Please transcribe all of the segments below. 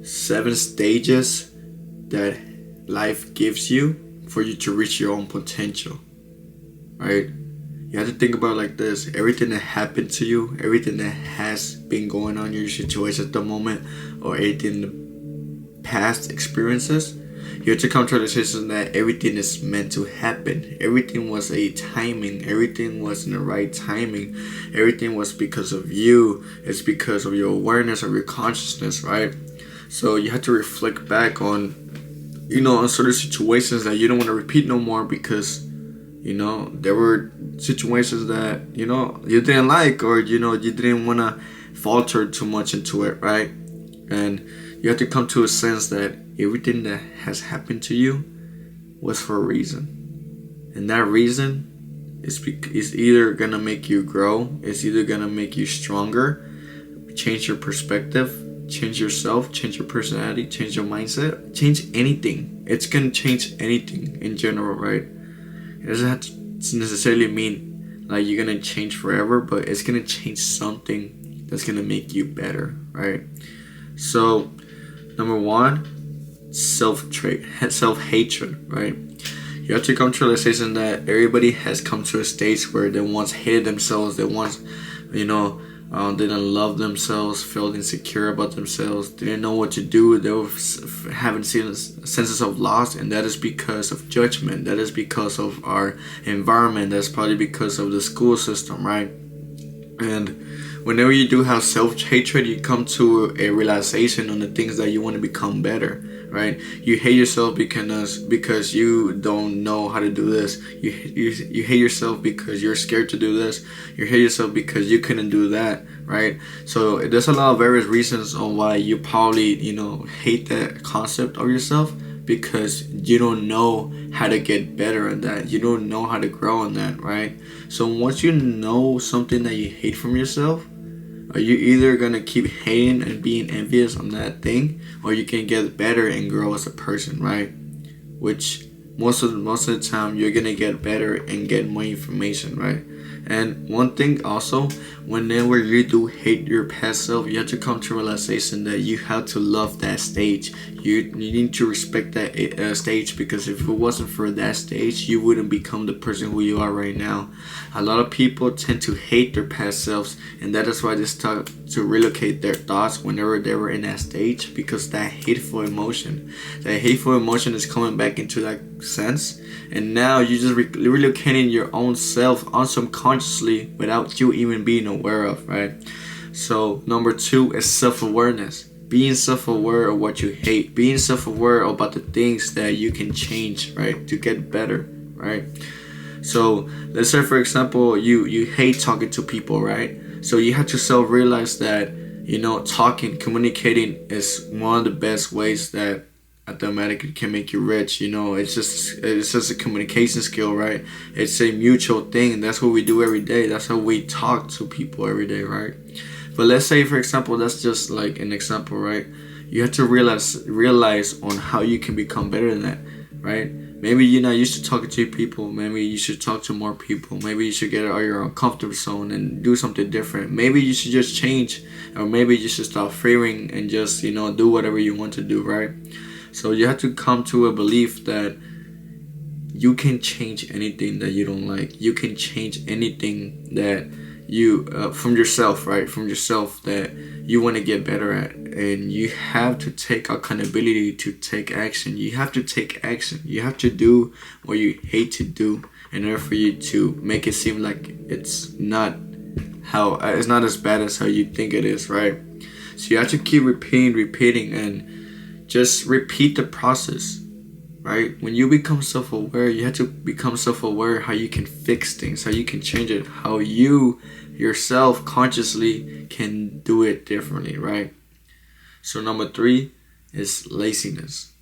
7 stages that life gives you for you to reach your own potential, right? You have to think about it like this. Everything that happened to you, everything that has been going on in your situation at the moment, or anything in the past experiences, you have to come to a decision that everything is meant to happen. Everything was a timing. Everything was in the right timing. Everything was because of you. It's because of your awareness of your consciousness, right? So you have to reflect back on, on certain situations that you don't want to repeat no more, because, there were situations that, you didn't like, or, you didn't want to falter too much into it, right? And you have to come to a sense that everything that has happened to you was for a reason. And that reason is either going to make you grow, it's either going to make you stronger, change your perspective, change yourself, change your personality, change your mindset, change anything. It's going to change anything in general, right? It doesn't have to necessarily mean like you're going to change forever, but it's going to change something that's going to make you better, right? So, number 1, self-hatred, right? You have to come to a realization that everybody has come to a stage where they once hated themselves, they once, didn't love themselves, felt insecure about themselves, didn't know what to do, they were having senses of loss, and that is because of judgment, that is because of our environment, that's probably because of the school system, right? And whenever you do have self-hatred, you come to a realization on the things that you want to become better, right? You hate yourself because you don't know how to do this. You hate yourself because you're scared to do this. You hate yourself because you couldn't do that, right? So there's a lot of various reasons on why you probably, hate that concept of yourself, because you don't know how to get better at that. You don't know how to grow in that, right? So once you know something that you hate from yourself, are you either gonna keep hating and being envious on that thing, or you can get better and grow as a person, right? Which most of the time you're gonna get better and get more information, right? And one thing also, whenever you do hate your past self, you have to come to realization that you have to love that stage. You need to respect that stage, because if it wasn't for that stage, you wouldn't become the person who you are right now. A lot of people tend to hate their past selves, and that is why they start to relocate their thoughts whenever they were in that stage, because that hateful emotion is coming back into that sense, and now you're just relocating your own self unconsciously without you even being aware of, right? So number 2 is self-awareness. Being self-aware of what you hate, being self-aware about the things that you can change, right, to get better, right? So let's say, for example, you hate talking to people, right? So you have to self-realize that, communicating is one of the best ways that automatically can make you rich. It's just a communication skill, right? It's a mutual thing. That's what we do every day. That's how we talk to people every day, right? But let's say, for example, that's just like an example, right? You have to realize on how you can become better than that, right? Maybe you're not used to talking to people. Maybe you should talk to more people. Maybe you should get out of your own comfort zone and do something different. Maybe you should just change, or maybe you should stop fearing and just, do whatever you want to do, right? So you have to come to a belief that you can change anything that you don't like. You can change anything that you from yourself, right? From yourself that you want to get better at, and you have to take accountability to take action. You have to take action. You have to do what you hate to do in order for you to make it seem like it's not as bad as how you think it is, right? So you have to keep repeating, and just repeat the process, right? When you become self-aware, you have to become self-aware how you can fix things, how you can change it, how you yourself consciously can do it differently, right? So number 3 is laziness.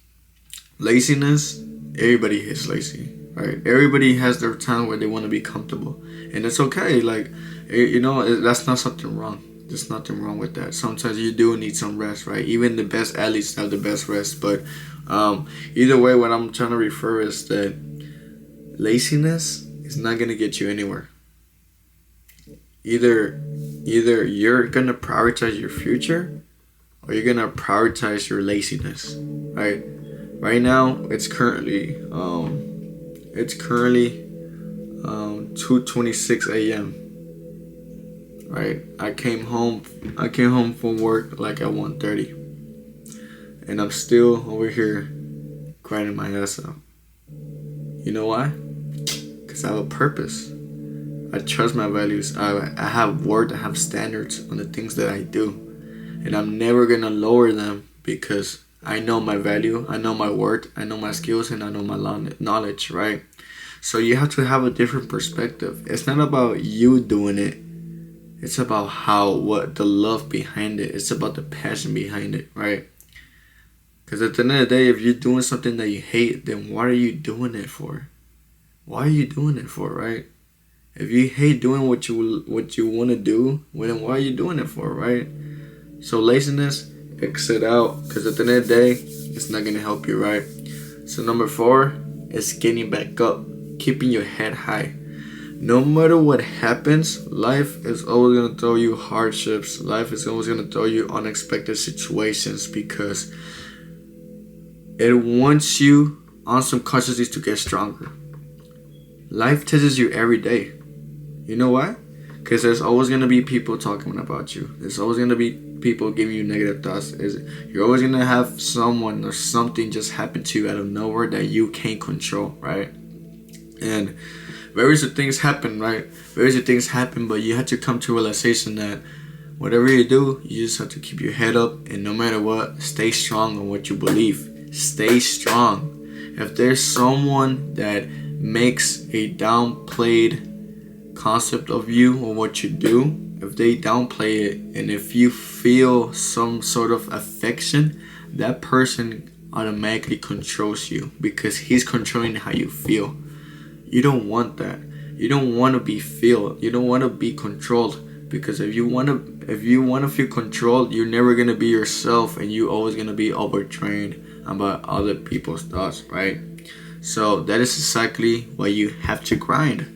Laziness, everybody is lazy, right? Everybody has their time where they want to be comfortable, and it's okay. Like, that's not something wrong. There's nothing wrong with that. Sometimes you do need some rest, right? Even the best athletes have the best rest. But either way, what I'm trying to refer is that laziness is not going to get you anywhere. Either you're going to prioritize your future, or you're gonna prioritize your laziness, right? Right now, it's currently 2:26 a.m. Right? I came home from work like at 1:30, and I'm still over here grinding my ass out. You know why? Because I have a purpose. I trust my values. I have worth. I have standards on the things that I do, and I'm never gonna lower them because I know my value. I know my worth. I know my skills, and I know my knowledge. Right? So you have to have a different perspective. It's not about you doing it. It's about what the love behind it. It's about the passion behind it, right? Because at the end of the day, if you're doing something that you hate, then what are you doing it for? Why are you doing it for, right? If you hate doing what you want to do, well, then why are you doing it for, right? So laziness, exit out. Because at the end of the day, it's not going to help you, right? So number 4 is getting back up. Keeping your head high. No matter what happens, life is always going to throw you hardships. Life is always going to throw you unexpected situations because it wants you on some consciousness to get stronger. Life tests you every day. You know why? Because there's always going to be people talking about you. There's always going to be people giving you negative thoughts. You're always going to have someone or something just happen to you out of nowhere that you can't control, right? And various things happen, right? Various things happen, but you have to come to a realization that whatever you do, you just have to keep your head up, and no matter what, stay strong on what you believe. Stay strong. If there's someone that makes a downplayed concept of you or what you do, if they downplay it, and if you feel some sort of affection, that person automatically controls you because he's controlling how you feel. You don't want that. You don't want to be feel. You don't want to be controlled, because if you want to feel controlled, you're never gonna be yourself, and you're always gonna be overtrained about other people's thoughts, right? So that is exactly why you have to grind.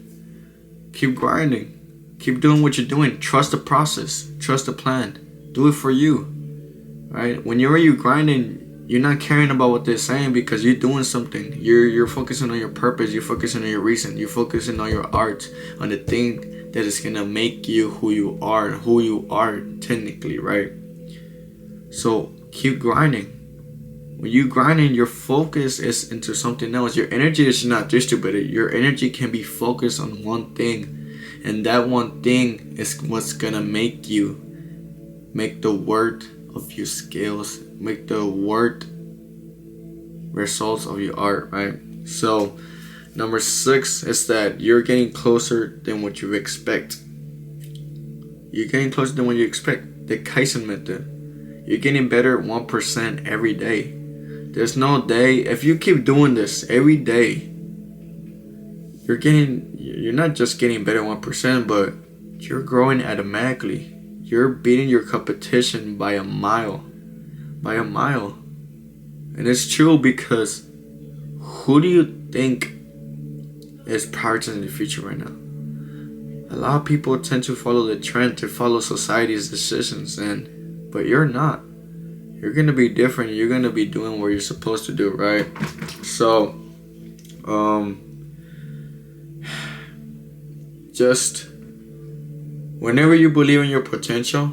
Keep grinding. Keep doing what you're doing. Trust the process. Trust the plan. Do it for you, right? Whenever you're grinding, you're not caring about what they're saying because you're doing something. You're focusing on your purpose. You're focusing on your reason. You're focusing on your art, on the thing that is gonna make you who you are technically, right? So keep grinding. When you grinding, your focus is into something else. Your energy is not distributed. Your energy can be focused on one thing, and that one thing is what's gonna make the worth of your skills, make the worth results of your art, right? So number 6 is that you're getting closer than what you expect. You're getting closer than what you expect. The Kaizen method. You're getting better 1% every day. There's no day, if you keep doing this every day, you're not just getting better 1%, but you're growing automatically. You're beating your competition by a mile. And it's true, because who do you think is prioritizing the future right now? A lot of people tend to follow the trend, to follow society's decisions, but you're not. You're gonna be different. You're gonna be doing what you're supposed to do, right? So, just whenever you believe in your potential,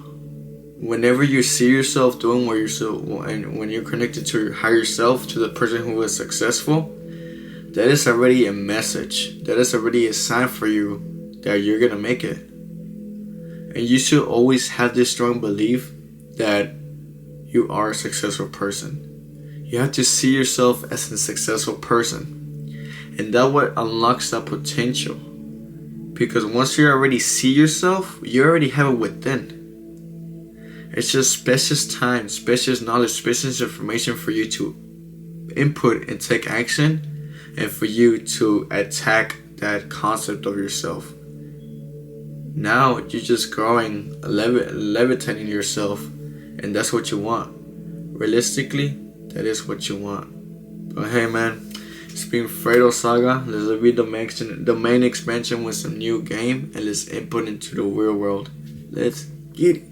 whenever you see yourself doing what you're and when you're connected to your higher self, to the person who is successful, that is already a message. That is already a sign for you that you're gonna make it. And you should always have this strong belief that you are a successful person. You have to see yourself as a successful person, and that what unlocks that potential. Because once you already see yourself, you already have it within. It's just precious time, precious knowledge, precious information for you to input and take action, and for you to attack that concept of yourself. Now you're just growing, levitating yourself, and that's what you want. Realistically, that is what you want. But hey, man, it's been Fredo Saga. Let's read the main expansion with some new game, and let's input into the real world. Let's get it.